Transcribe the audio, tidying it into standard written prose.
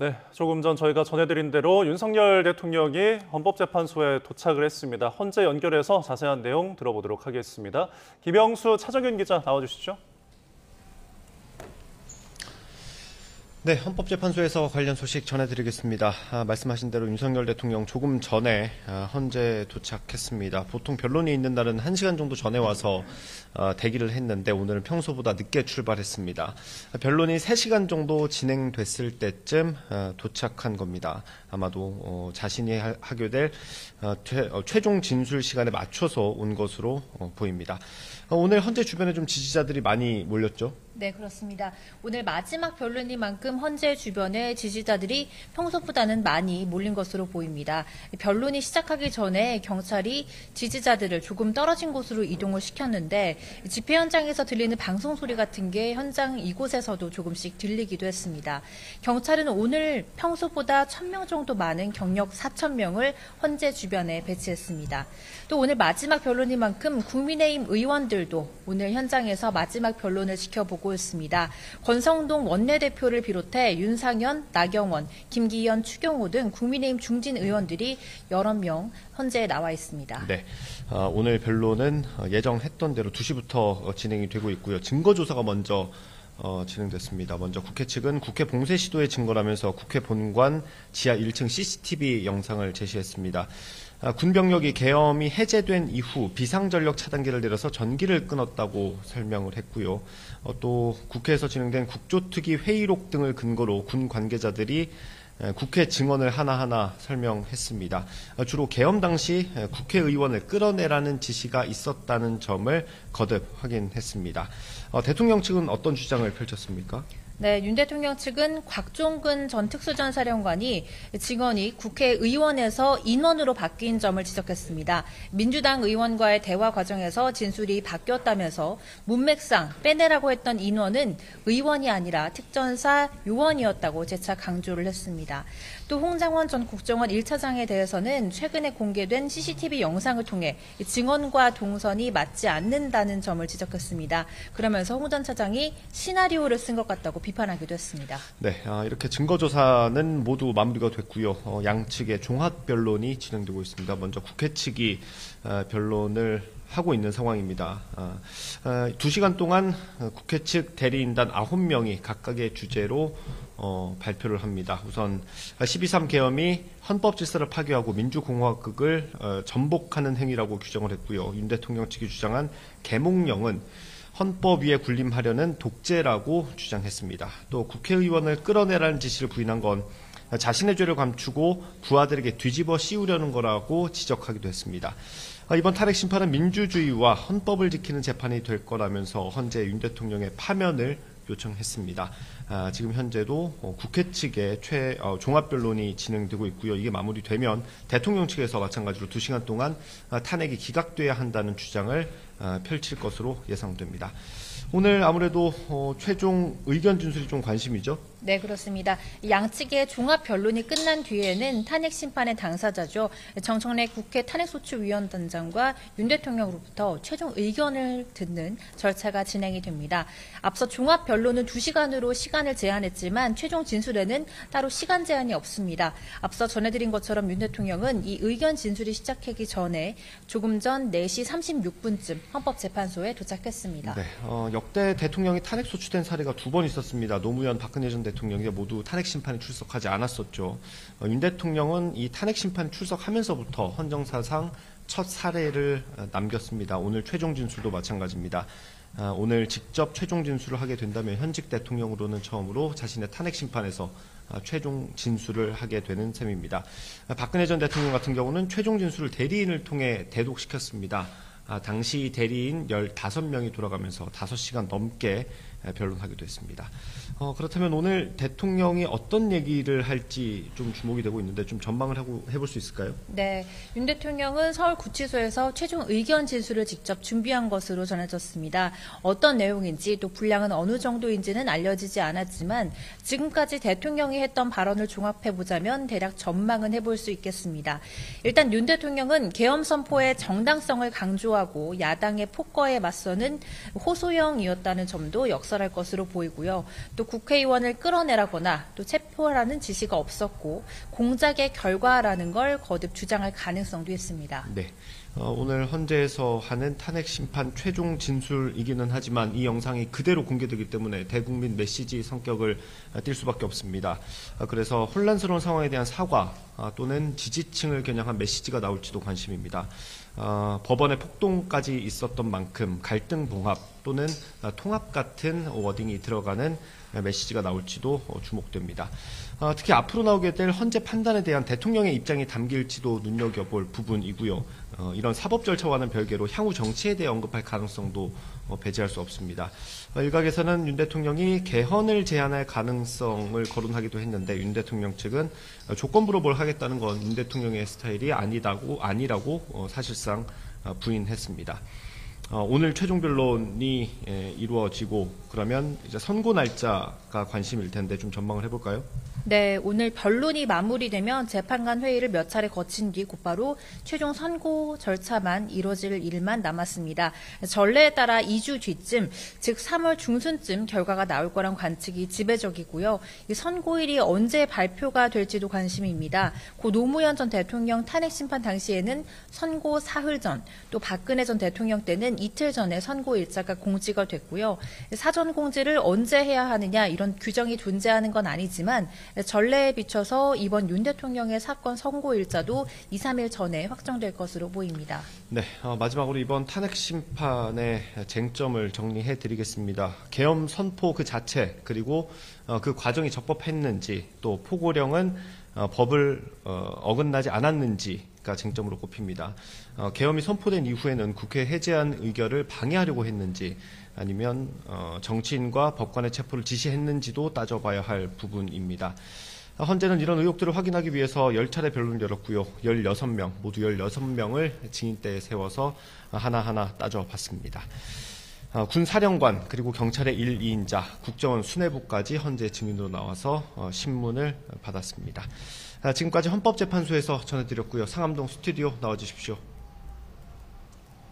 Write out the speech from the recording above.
네, 조금 전 저희가 전해드린 대로 윤석열 대통령이 헌법재판소에 도착을 했습니다. 헌재 연결해서 자세한 내용 들어보도록 하겠습니다. 김영수 차정윤 기자 나와주시죠. 네, 헌법재판소에서 관련 소식 전해드리겠습니다. 말씀하신 대로 윤석열 대통령 조금 전에 헌재에 도착했습니다. 보통 변론이 있는 날은 1시간 정도 전에 와서 대기를 했는데 오늘은 평소보다 늦게 출발했습니다. 변론이 3시간 정도 진행됐을 때쯤 도착한 겁니다. 아마도 자신이 하게 될 최종 진술 시간에 맞춰서 온 것으로 보입니다. 오늘 헌재 주변에 좀 지지자들이 많이 몰렸죠? 네, 그렇습니다. 오늘 마지막 변론인 만큼 헌재 주변에 지지자들이 평소보다는 많이 몰린 것으로 보입니다. 변론이 시작하기 전에 경찰이 지지자들을 조금 떨어진 곳으로 이동을 시켰는데 집회 현장에서 들리는 방송 소리 같은 게 현장 이곳에서도 조금씩 들리기도 했습니다. 경찰은 오늘 평소보다 1,000명 정도 많은 경력 4,000명을 헌재 주변에 배치했습니다. 또 오늘 마지막 변론인 만큼 국민의힘 의원들도 오늘 현장에서 마지막 변론을 지켜보고 있습니다. 권성동 원내대표를 비롯해 윤상현, 나경원, 김기현, 추경호 등 국민의힘 중진 의원들이 여러 명 헌재에 나와 있습니다. 네, 오늘 변론은 예정했던 대로 2시부터 진행이 되고 있고요. 증거조사가 먼저 진행됐습니다. 먼저 국회 측은 국회 봉쇄 시도의 증거라면서 국회 본관 지하 1층 CCTV 영상을 제시했습니다. 군병력이 계엄이 해제된 이후 비상전력 차단기를 내려서 전기를 끊었다고 설명을 했고요. 또 국회에서 진행된 국조특위 회의록 등을 근거로 군 관계자들이 국회 증언을 하나하나 설명했습니다. 주로 계엄 당시 국회의원을 끌어내라는 지시가 있었다는 점을 거듭 확인했습니다. 대통령 측은 어떤 주장을 펼쳤습니까? 네, 윤 대통령 측은 곽종근 전 특수전사령관이 증언이 국회의원에서 인원으로 바뀐 점을 지적했습니다. 민주당 의원과의 대화 과정에서 진술이 바뀌었다면서 문맥상 빼내라고 했던 인원은 의원이 아니라 특전사 요원이었다고 재차 강조를 했습니다. 또 홍장원 전 국정원 1차장에 대해서는 최근에 공개된 CCTV 영상을 통해 증언과 동선이 맞지 않는다는 점을 지적했습니다. 그러면서 홍 전 차장이 시나리오를 쓴 것 같다고 비판하기도 했습니다. 네, 이렇게 증거조사는 모두 마무리가 됐고요. 양측의 종합변론이 진행되고 있습니다. 먼저 국회 측이 변론을 하고 있는 상황입니다. 2시간 동안 국회 측 대리인단 9명이 각각의 주제로 발표를 합니다. 우선 12.3 계엄이 헌법 질서를 파괴하고 민주공화국을 전복하는 행위라고 규정을 했고요. 윤 대통령 측이 주장한 계몽령은 헌법 위에 군림하려는 독재라고 주장했습니다. 또 국회의원을 끌어내라는 지시를 부인한 건 자신의 죄를 감추고 부하들에게 뒤집어 씌우려는 거라고 지적하기도 했습니다. 이번 탄핵 심판은 민주주의와 헌법을 지키는 재판이 될 거라면서 헌재 윤 대통령의 파면을 요청했습니다. 지금 현재도 국회 측의 종합변론이 진행되고 있고요. 이게 마무리되면 대통령 측에서 마찬가지로 2시간 동안 탄핵이 기각돼야 한다는 주장을 펼칠 것으로 예상됩니다. 오늘 아무래도 최종 의견 진술이 좀 관심이죠? 네, 그렇습니다. 양측의 종합 변론이 끝난 뒤에는 탄핵 심판의 당사자죠. 정청래 국회 탄핵소추위원단장과 윤 대통령으로부터 최종 의견을 듣는 절차가 진행이 됩니다. 앞서 종합 변론은 2시간으로 시간을 제한했지만 최종 진술에는 따로 시간 제한이 없습니다. 앞서 전해드린 것처럼 윤 대통령은 이 의견 진술이 시작하기 전에 조금 전 4시 36분쯤 헌법재판소에 도착했습니다. 네, 역대 대통령이 탄핵소추된 사례가 2번 있었습니다. 노무현, 박근혜 전 대통령이 모두 탄핵 심판에 출석하지 않았었죠. 윤 대통령은 이 탄핵 심판에 출석하면서부터 헌정사상 첫 사례를 남겼습니다. 오늘 최종 진술도 마찬가지입니다. 오늘 직접 최종 진술을 하게 된다면 현직 대통령으로는 처음으로 자신의 탄핵 심판에서 최종 진술을 하게 되는 셈입니다. 박근혜 전 대통령 같은 경우는 최종 진술을 대리인을 통해 대독시켰습니다. 당시 대리인 15명이 돌아가면서 5시간 넘게 변론하기도 했습니다. 그렇다면 오늘 대통령이 어떤 얘기를 할지 좀 주목이 되고 있는데 좀 전망을 해볼 수 있을까요? 네, 윤 대통령은 서울구치소에서 최종 의견 진술을 직접 준비한 것으로 전해졌습니다. 어떤 내용인지 또 분량은 어느 정도인지는 알려지지 않았지만 지금까지 대통령이 했던 발언을 종합해보자면 대략 전망은 해볼 수 있겠습니다. 일단 윤 대통령은 계엄 선포의 정당성을 강조하고 야당의 폭거에 맞서는 호소형이었다는 점도 역시 역설할 것으로 보이고요. 또 국회의원을 끌어내라거나 또 체포하라는 지시가 없었고 공작의 결과라는 걸 거듭 주장할 가능성도 있습니다. 네. 오늘 헌재에서 하는 탄핵 심판 최종 진술이기는 하지만 이 영상이 그대로 공개되기 때문에 대국민 메시지 성격을 띌 수밖에 없습니다. 그래서 혼란스러운 상황에 대한 사과 또는 지지층을 겨냥한 메시지가 나올지도 관심입니다. 법원의 폭동까지 있었던 만큼 갈등 봉합 또는 통합 같은 워딩이 들어가는 메시지가 나올지도 주목됩니다. 특히 앞으로 나오게 될 헌재 판단에 대한 대통령의 입장이 담길지도 눈여겨볼 부분이고요. 이런 사법 절차와는 별개로 향후 정치에 대해 언급할 가능성도 배제할 수 없습니다. 일각에서는 윤 대통령이 개헌을 제안할 가능성을 거론하기도 했는데 윤 대통령 측은 조건부로 뭘 하겠다는 건 윤 대통령의 스타일이 아니라고 사실상 부인했습니다. 오늘 최종 변론이 이루어지고 그러면 이제 선고 날짜가 관심일 텐데 좀 전망을 해볼까요? 네, 오늘 변론이 마무리되면 재판관 회의를 몇 차례 거친 뒤 곧바로 최종 선고 절차만 이뤄질 일만 남았습니다. 전례에 따라 2주 뒤쯤, 즉 3월 중순쯤 결과가 나올 거란 관측이 지배적이고요. 이 선고일이 언제 발표가 될지도 관심입니다. 고 노무현 전 대통령 탄핵 심판 당시에는 선고 사흘 전, 또 박근혜 전 대통령 때는 이틀 전에 선고 일자가 공지가 됐고요. 사전 공지를 언제 해야 하느냐 이런 규정이 존재하는 건 아니지만 전례에 비춰서 이번 윤 대통령의 사건 선고 일자도 2, 3일 전에 확정될 것으로 보입니다. 네, 마지막으로 이번 탄핵 심판의 쟁점을 정리해 드리겠습니다. 계엄 선포 그 자체 그리고 그 과정이 적법했는지 또 포고령은 법을 어긋나지 않았는지가 쟁점으로 꼽힙니다. 계엄이 선포된 이후에는 국회 해제안 의결을 방해하려고 했는지 아니면 정치인과 법관의 체포를 지시했는지도 따져봐야 할 부분입니다. 헌재는 이런 의혹들을 확인하기 위해서 10차례 변론을 열었고요. 16명, 모두 16명을 증인대에 세워서 하나하나 따져봤습니다. 군사령관 그리고 경찰의 1, 2인자, 국정원 수뇌부까지 헌재 증인으로 나와서 신문을 받았습니다. 지금까지 헌법재판소에서 전해드렸고요. 상암동 스튜디오 나와주십시오.